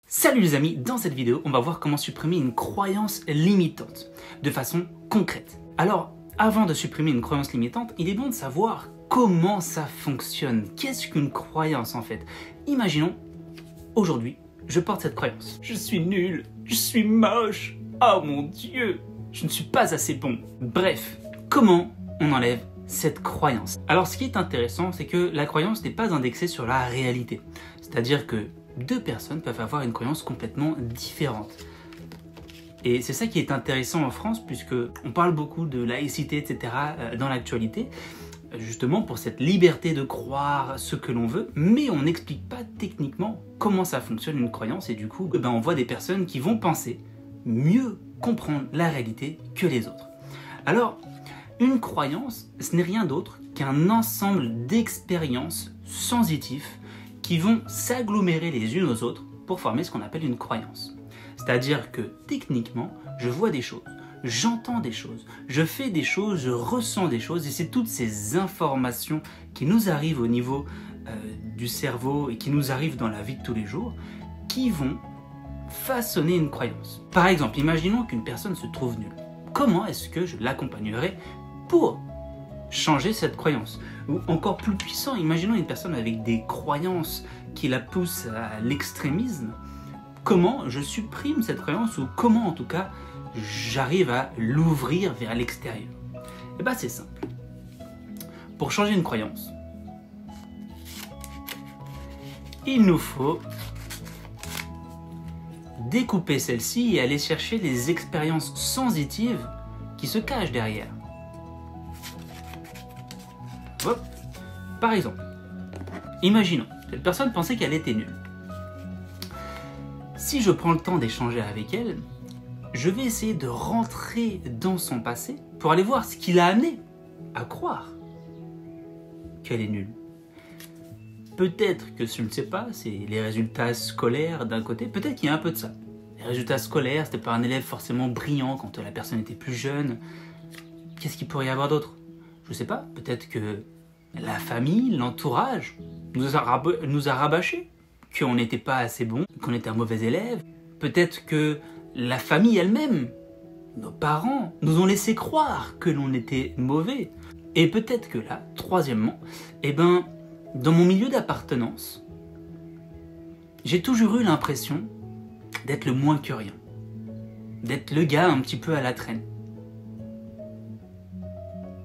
Salut les amis, dans cette vidéo, on va voir comment supprimer une croyance limitante de façon concrète. Alors, avant de supprimer une croyance limitante, il est bon de savoir comment ça fonctionne. Qu'est-ce qu'une croyance en fait? Imaginons, aujourd'hui, je porte cette croyance. Je suis nul, je suis moche, oh mon Dieu, je ne suis pas assez bon. Bref, comment on enlève cette croyance? Alors, ce qui est intéressant, c'est que la croyance n'est pas indexée sur la réalité. C'est-à-dire que deux personnes peuvent avoir une croyance complètement différente. Et c'est ça qui est intéressant en France, puisque on parle beaucoup de laïcité, etc. dans l'actualité, justement pour cette liberté de croire ce que l'on veut, mais on n'explique pas techniquement comment ça fonctionne une croyance, et du coup, on voit des personnes qui vont penser mieux comprendre la réalité que les autres. Alors, une croyance, ce n'est rien d'autre qu'un ensemble d'expériences sensitives qui vont s'agglomérer les unes aux autres pour former ce qu'on appelle une croyance. C'est-à-dire que techniquement, je vois des choses, j'entends des choses, je fais des choses, je ressens des choses, et c'est toutes ces informations qui nous arrivent au niveau du cerveau et qui nous arrivent dans la vie de tous les jours qui vont façonner une croyance. Par exemple, imaginons qu'une personne se trouve nulle. Comment est-ce que je l'accompagnerai pour changer cette croyance? Ou encore plus puissant, imaginons une personne avec des croyances qui la poussent à l'extrémisme. Comment je supprime cette croyance, ou comment en tout cas j'arrive à l'ouvrir vers l'extérieur? Et bien c'est simple. Pour changer une croyance, il nous faut découper celle-ci et aller chercher les expériences sensitives qui se cachent derrière. Hop. Par exemple, imaginons, cette personne pensait qu'elle était nulle. Si je prends le temps d'échanger avec elle, je vais essayer de rentrer dans son passé pour aller voir ce qui l'a amené à croire qu'elle est nulle. Peut-être que je ne sais pas, c'est les résultats scolaires d'un côté, peut-être qu'il y a un peu de ça. Les résultats scolaires, c'était pas un élève forcément brillant quand la personne était plus jeune. Qu'est-ce qu'il pourrait y avoir d'autre? Je sais pas, peut-être que la famille, l'entourage nous a rabâché, qu'on n'était pas assez bon, qu'on était un mauvais élève. Peut-être que la famille elle-même, nos parents, nous ont laissé croire que l'on était mauvais. Et peut-être que là, troisièmement, dans mon milieu d'appartenance, j'ai toujours eu l'impression d'être le moins que rien, d'être le gars un petit peu à la traîne.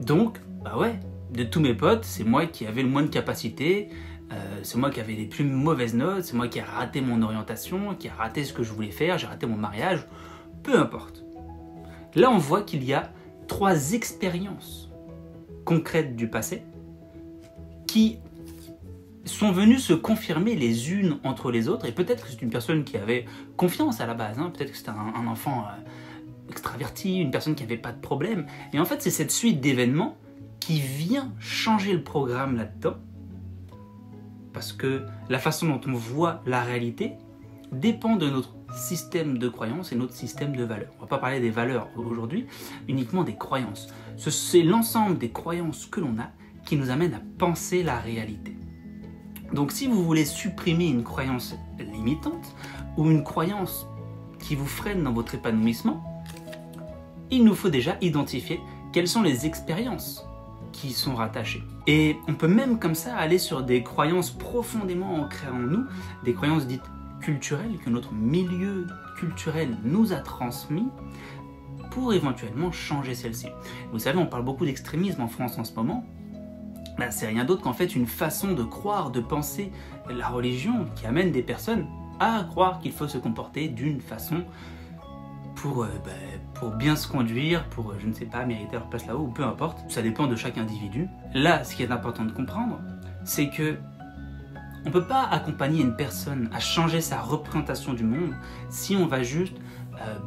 Donc, de tous mes potes, c'est moi qui avais le moins de capacité, c'est moi qui avais les plus mauvaises notes, c'est moi qui ai raté mon orientation, qui a raté ce que je voulais faire, j'ai raté mon mariage, peu importe. Là, on voit qu'il y a 3 expériences concrètes du passé qui sont venues se confirmer les unes entre les autres, et peut-être que c'est une personne qui avait confiance à la base, peut-être que c'était un enfant extraverti, une personne qui n'avait pas de problème, et en fait c'est cette suite d'événements qui vient changer le programme là-dedans, parce que la façon dont on voit la réalité dépend de notre système de croyances et notre système de valeurs. On ne va pas parler des valeurs aujourd'hui, uniquement des croyances. C'est l'ensemble des croyances que l'on a qui nous amène à penser la réalité. Donc si vous voulez supprimer une croyance limitante ou une croyance qui vous freine dans votre épanouissement, il nous faut déjà identifier quelles sont les expériences qui y sont rattachées. Et on peut même comme ça aller sur des croyances profondément ancrées en nous, des croyances dites culturelles que notre milieu culturel nous a transmis pour éventuellement changer celles-ci. Vous savez, on parle beaucoup d'extrémisme en France en ce moment. C'est rien d'autre qu'en fait une façon de croire, de penser la religion qui amène des personnes à croire qu'il faut se comporter d'une façon pour bien se conduire, pour, je ne sais pas, mériter leur place là-haut, ou peu importe, ça dépend de chaque individu. Là, ce qui est important de comprendre, c'est que on ne peut pas accompagner une personne à changer sa représentation du monde si on va juste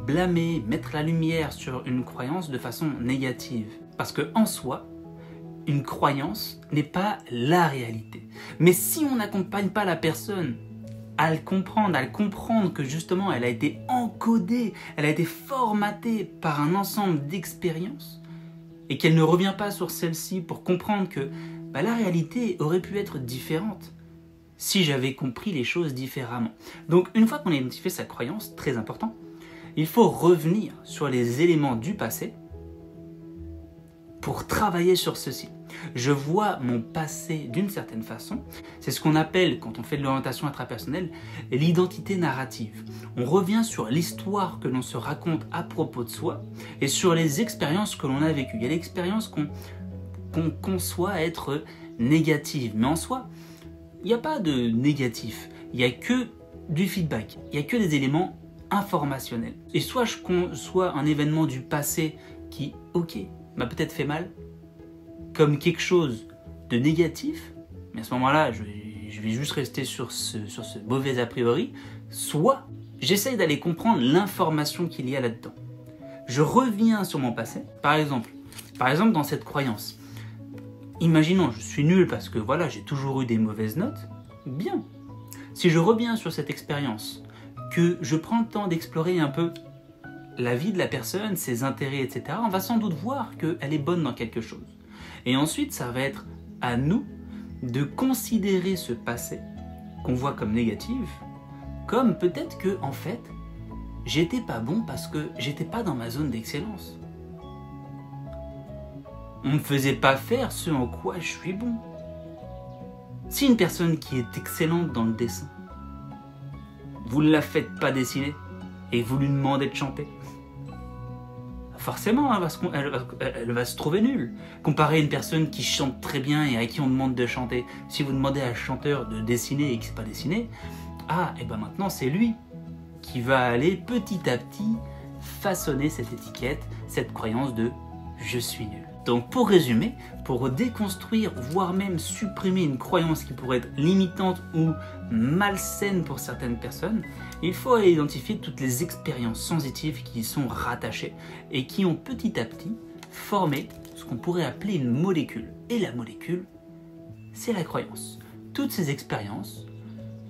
blâmer, mettre la lumière sur une croyance de façon négative. Parce qu'en soi, une croyance n'est pas la réalité. Mais si on n'accompagne pas la personne à le comprendre que justement elle a été encodée, elle a été formatée par un ensemble d'expériences et qu'elle ne revient pas sur celle-ci pour comprendre que la réalité aurait pu être différente, si j'avais compris les choses différemment. Donc une fois qu'on a identifié sa croyance, très important, il faut revenir sur les éléments du passé pour travailler sur ceci. Je vois mon passé d'une certaine façon. C'est ce qu'on appelle, quand on fait de l'orientation intrapersonnelle, l'identité narrative. On revient sur l'histoire que l'on se raconte à propos de soi et sur les expériences que l'on a vécues. Il y a l'expérience qu'on conçoit être négative, mais en soi, il n'y a pas de négatif. Il n'y a que du feedback. Il n'y a que des éléments informationnels. Et soit je conçois un événement du passé qui, ok, m'a peut-être fait mal, comme quelque chose de négatif, mais à ce moment-là, je vais juste rester sur ce mauvais a priori, soit j'essaye d'aller comprendre l'information qu'il y a là-dedans. Je reviens sur mon passé, par exemple dans cette croyance. Imaginons, je suis nul parce que voilà, j'ai toujours eu des mauvaises notes, bien. Si je reviens sur cette expérience, que je prends le temps d'explorer un peu la vie de la personne, ses intérêts, etc., on va sans doute voir qu'elle est bonne dans quelque chose. Et ensuite, ça va être à nous de considérer ce passé qu'on voit comme négatif, comme peut-être que, en fait, j'étais pas bon parce que j'étais pas dans ma zone d'excellence. On me faisait pas faire ce en quoi je suis bon. Si une personne qui est excellente dans le dessin, vous ne la faites pas dessiner et vous lui demandez de chanter, forcément, elle va se trouver nulle. Comparé à une personne qui chante très bien et à qui on demande de chanter. Si vous demandez à un chanteur de dessiner et qu'il ne sait pas dessiner, et ben maintenant c'est lui qui va aller petit à petit façonner cette étiquette, cette croyance de « je suis nul ». Donc pour résumer, pour déconstruire, voire même supprimer une croyance qui pourrait être limitante ou malsaine pour certaines personnes, il faut aller identifier toutes les expériences sensitives qui y sont rattachées et qui ont petit à petit formé ce qu'on pourrait appeler une molécule. Et la molécule, c'est la croyance. Toutes ces expériences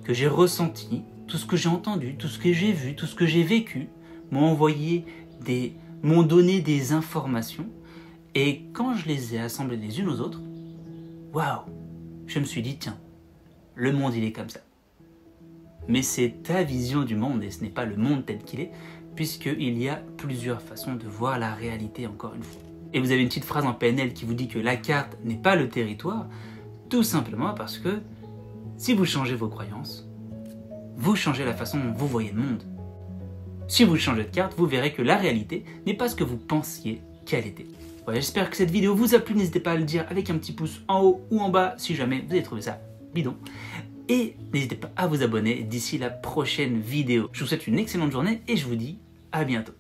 que j'ai ressenties, tout ce que j'ai entendu, tout ce que j'ai vu, tout ce que j'ai vécu, m'ont donné des informations. Et quand je les ai assemblées les unes aux autres, waouh, je me suis dit, tiens, le monde il est comme ça. Mais c'est ta vision du monde et ce n'est pas le monde tel qu'il est, puisqu'il y a plusieurs façons de voir la réalité encore une fois. Et vous avez une petite phrase en PNL qui vous dit que la carte n'est pas le territoire, tout simplement parce que si vous changez vos croyances, vous changez la façon dont vous voyez le monde. Si vous changez de carte, vous verrez que la réalité n'est pas ce que vous pensiez qu'elle était. Voilà, j'espère que cette vidéo vous a plu, n'hésitez pas à le dire avec un petit pouce en haut ou en bas si jamais vous avez trouvé ça bidon. Et n'hésitez pas à vous abonner d'ici la prochaine vidéo. Je vous souhaite une excellente journée et je vous dis à bientôt.